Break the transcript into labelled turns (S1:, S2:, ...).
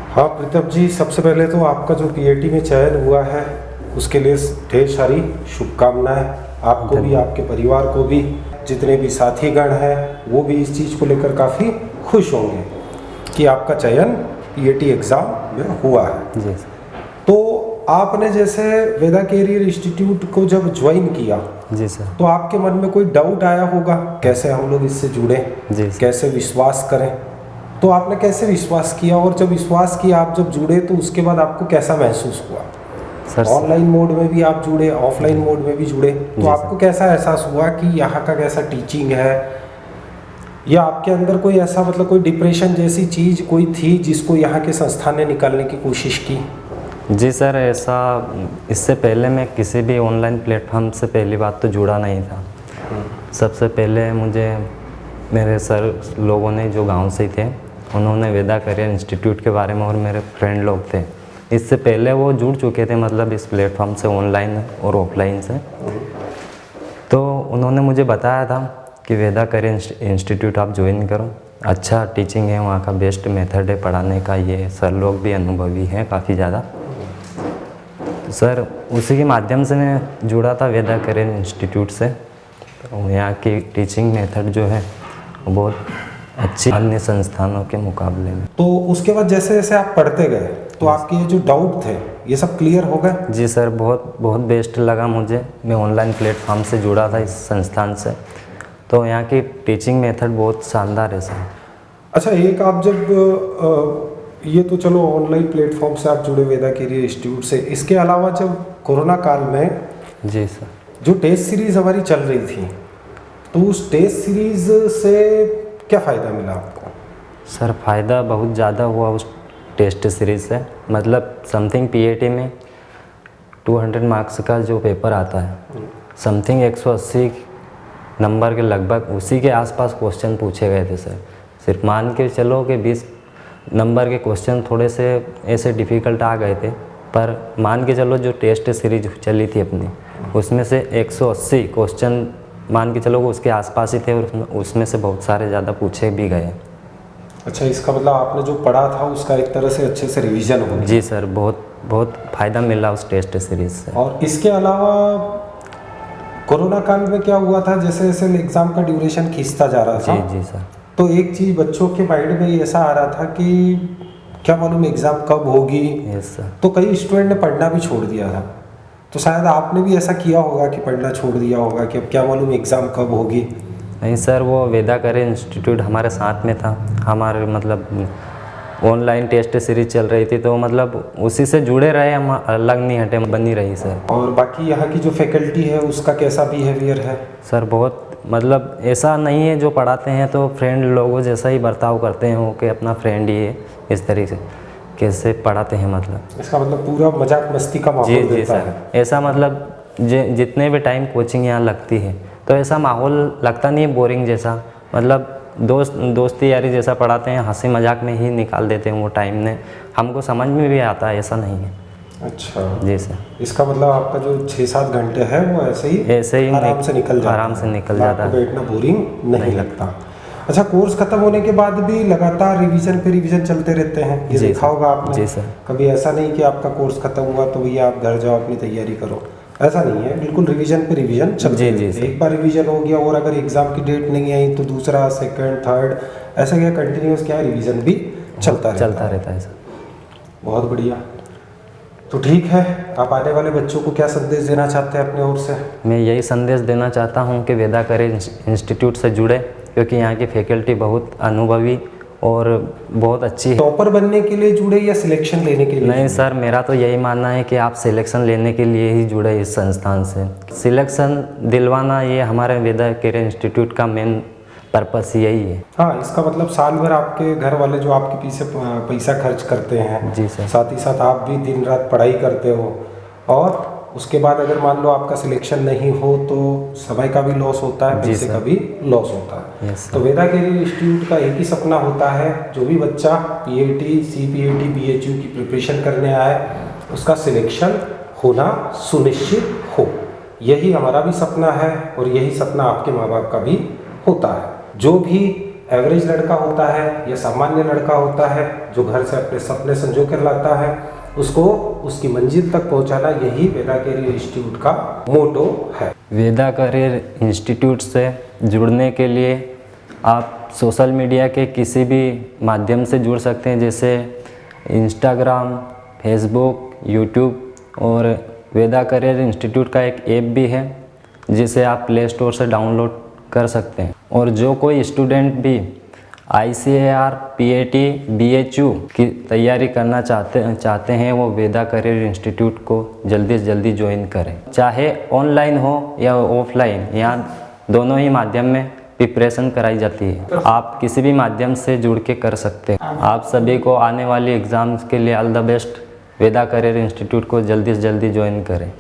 S1: हाँ प्रीतम जी, सबसे पहले तो आपका जो पीएटी में चयन हुआ है उसके लिए ढेर सारी शुभकामनाएं। आपको भी, आपके परिवार को भी, जितने भी साथीगण हैं वो भी इस चीज़ को लेकर काफ़ी खुश होंगे कि आपका चयन पीएटी एग्ज़ाम में हुआ है।
S2: जी
S1: तो आपने जैसे वेदा कैरियर इंस्टीट्यूट को जब ज्वाइन किया
S2: जी सर।
S1: तो आपके मन में कोई डाउट आया होगा, कैसे हम लोग इससे जुड़े,
S2: जी
S1: कैसे विश्वास करें। तो आपने कैसे विश्वास किया, और जब विश्वास किया, आप जब जुड़े तो उसके बाद आपको कैसा महसूस हुआ?
S2: सर
S1: ऑनलाइन मोड में भी आप जुड़े, ऑफलाइन मोड में भी जुड़े, तो आपको कैसा एहसास हुआ कि यहाँ का कैसा टीचिंग है, या आपके अंदर कोई ऐसा मतलब कोई डिप्रेशन जैसी चीज़ कोई थी जिसको यहाँ के संस्थान ने निकालने की कोशिश की?
S2: जी सर, ऐसा इससे पहले मैं किसी भी ऑनलाइन प्लेटफॉर्म से पहली बात तो जुड़ा नहीं था। सबसे पहले मुझे मेरे सर लोगों ने जो गांव से थे उन्होंने वेदा कैरियर इंस्टीट्यूट के बारे में, और मेरे फ्रेंड लोग थे इससे पहले वो जुड़ चुके थे मतलब इस प्लेटफॉर्म से, ऑनलाइन और ऑफलाइन से। तो उन्होंने मुझे बताया था कि वेदा कैरियर इंस्टीट्यूट आप ज्वाइन करो, अच्छा टीचिंग है वहाँ का, बेस्ट मेथड है पढ़ाने का, ये सर लोग भी अनुभवी हैं काफ़ी ज़्यादा। तो सर उसी के माध्यम से मैं जुड़ा था वेदा कैरियर इंस्टीट्यूट से। तो यहाँ की टीचिंग मेथड जो है वो बहुत अच्छी अन्य संस्थानों के मुकाबले में।
S1: तो उसके बाद जैसे जैसे आप पढ़ते गए तो आपके ये जो डाउट थे ये सब क्लियर हो गए?
S2: जी सर, बहुत बहुत बेस्ट लगा मुझे। मैं ऑनलाइन प्लेटफॉर्म से जुड़ा था इस संस्थान से, तो यहाँ की टीचिंग मेथड बहुत शानदार है सर।
S1: अच्छा, एक आप जब ये तो चलो ऑनलाइन प्लेटफॉर्म से आप जुड़े वेदा कैरियर इंस्टीट्यूट से, इसके अलावा जब कोरोना काल में
S2: जी सर
S1: जो टेस्ट सीरीज़ हमारी चल रही थी तो उस टेस्ट सीरीज़ से क्या फ़ायदा मिला आपको?
S2: सर, फ़ायदा बहुत ज़्यादा हुआ उस टेस्ट सीरीज़ से। मतलब समथिंग पीएटी में 200 मार्क्स का जो पेपर आता है, समथिंग 180 नंबर के लगभग उसी के आसपास क्वेश्चन पूछे गए थे सर। सिर्फ मान के चलो कि 20 नंबर के क्वेश्चन थोड़े से ऐसे डिफ़िकल्ट आ गए थे, पर मान के चलो जो टेस्ट सीरीज चली थी अपनी उसमें से 180 क्वेश्चन मान के चलो उसके आसपास ही थे, और उसमें से बहुत सारे ज़्यादा पूछे भी गए।
S1: अच्छा, इसका मतलब आपने जो पढ़ा था उसका एक तरह से अच्छे से रिवीजन हो गया?
S2: जी सर, बहुत बहुत फ़ायदा मिला उस टेस्ट सीरीज से।
S1: और इसके अलावा कोरोना काल में क्या हुआ था, जैसे जैसे एग्ज़ाम का ड्यूरेशन खींचता जा रहा था,
S2: जी सर,
S1: तो एक चीज़ बच्चों के माइंड में ऐसा आ रहा था कि क्या मालूम एग्ज़ाम कब होगी।
S2: Yes sir.
S1: तो कई स्टूडेंट ने पढ़ना भी छोड़ दिया था, तो शायद आपने भी ऐसा किया होगा कि पढ़ना छोड़ दिया होगा कि अब क्या मालूम एग्ज़ाम कब होगी।
S2: नहीं सर, वो वेदा कैरियर इंस्टीट्यूट हमारे साथ में था, हमारे मतलब ऑनलाइन टेस्ट सीरीज चल रही थी, तो मतलब उसी से जुड़े रहे, हम अलग नहीं हटे, बनी रही सर।
S1: और बाकी यहाँ की जो फैकल्टी है उसका कैसा बिहेवियर है?
S2: सर बहुत मतलब ऐसा नहीं है जो पढ़ाते हैं तो फ्रेंड लोगों जैसा ही बर्ताव करते हैं वो, कि अपना फ्रेंड ही है, इस तरीके से कैसे पढ़ाते हैं। मतलब
S1: इसका मतलब पूरा मजाक मस्ती का माहौल
S2: जी
S1: देता
S2: सर
S1: है।
S2: ऐसा मतलब जितने भी टाइम कोचिंग यहाँ लगती है तो ऐसा माहौल लगता नहीं है बोरिंग जैसा, मतलब दोस्ती यारी जैसा पढ़ाते हैं, हंसी मजाक में ही निकाल देते हैं वो टाइम ने, हमको समझ में भी आता है, ऐसा नहीं है।
S1: अच्छा
S2: जी सर,
S1: इसका मतलब आपका जो 6-7 घंटे है वो ऐसे ही आराम से निकल जाता है,
S2: आराम से निकल जाता है,
S1: बैठना बोरिंग नहीं लगता। अच्छा, कोर्स खत्म होने के बाद भी लगातार रिवीजन पे रिवीजन चलते रहते हैं, ये देखा होगा आपने?
S2: जी सर।
S1: कभी ऐसा नहीं कि आपका कोर्स खत्म हुआ तो भैया आप घर जाओ अपनी तैयारी करो, ऐसा नहीं है, बिल्कुल रिवीजन पे रिवीजन चलते रहते हैं। एक बार रिवीजन हो गया और अगर एग्जाम की डेट नहीं आई तो दूसरा, सेकंड, थर्ड, ऐसा क्या कंटिन्यूस क्या रिवीजन भी चलता रहता है।
S2: सर।
S1: बहुत बढ़िया। तो ठीक है, आप आने वाले बच्चों को क्या संदेश देना चाहते हैं अपने ओर से?
S2: मैं यही संदेश देना चाहता हूँ कि वेदा कैरियर इंस्टीट्यूट से जुड़े, क्योंकि यहाँ की फैकल्टी बहुत अनुभवी और बहुत अच्छी है।
S1: टॉपर बनने के लिए जुड़े या सिलेक्शन लेने के लिए?
S2: नहीं सर, मेरा तो यही मानना है कि आप सिलेक्शन लेने के लिए ही जुड़े इस संस्थान से। सिलेक्शन दिलवाना ये हमारे वेदा कैरियर इंस्टीट्यूट का मेन पर्पस यही है।
S1: हाँ, इसका मतलब साल भर आपके घर वाले जो आपके पीछे पैसा खर्च करते हैं,
S2: जी सर,
S1: साथ ही साथ आप भी दिन रात पढ़ाई करते हो, और उसके बाद अगर मान लो आपका सिलेक्शन नहीं हो तो समय का भी लॉस होता है, पैसे का भी लॉस होता है। तो वेदा कैरियर इंस्टीट्यूट का एक ही सपना होता है, जो भी बच्चा पीएटी, सीपीएटी, बीएचयू की प्रिपरेशन करने आए उसका सिलेक्शन होना सुनिश्चित हो। यही हमारा भी सपना है और यही सपना आपके माँ बाप का भी होता है। जो भी एवरेज लड़का होता है या सामान्य लड़का होता है जो घर से अपने सपने संजो कर लाता है, उसको उसकी मंजिल तक पहुंचाना, यही वेदा करियर इंस्टीट्यूट का मोटो है।
S2: वेदा करियर इंस्टीट्यूट से जुड़ने के लिए आप सोशल मीडिया के किसी भी माध्यम से जुड़ सकते हैं, जैसे इंस्टाग्राम, फेसबुक, यूट्यूब, और वेदा करियर इंस्टीट्यूट का एक ऐप भी है जिसे आप प्ले स्टोर से डाउनलोड कर सकते हैं। और जो कोई स्टूडेंट भी ICAR, PAT, BHU की तैयारी करना चाहते हैं वो वेदा करियर इंस्टीट्यूट को जल्दी से जल्दी ज्वाइन करें। चाहे ऑनलाइन हो या ऑफलाइन, यहाँ दोनों ही माध्यम में प्रिपरेशन कराई जाती है। आप किसी भी माध्यम से जुड़ के कर सकते हैं। आप सभी को आने वाली एग्ज़ाम्स के लिए all the best. Veda career institute को जल्दी से जल्दी ज्वाइन करें।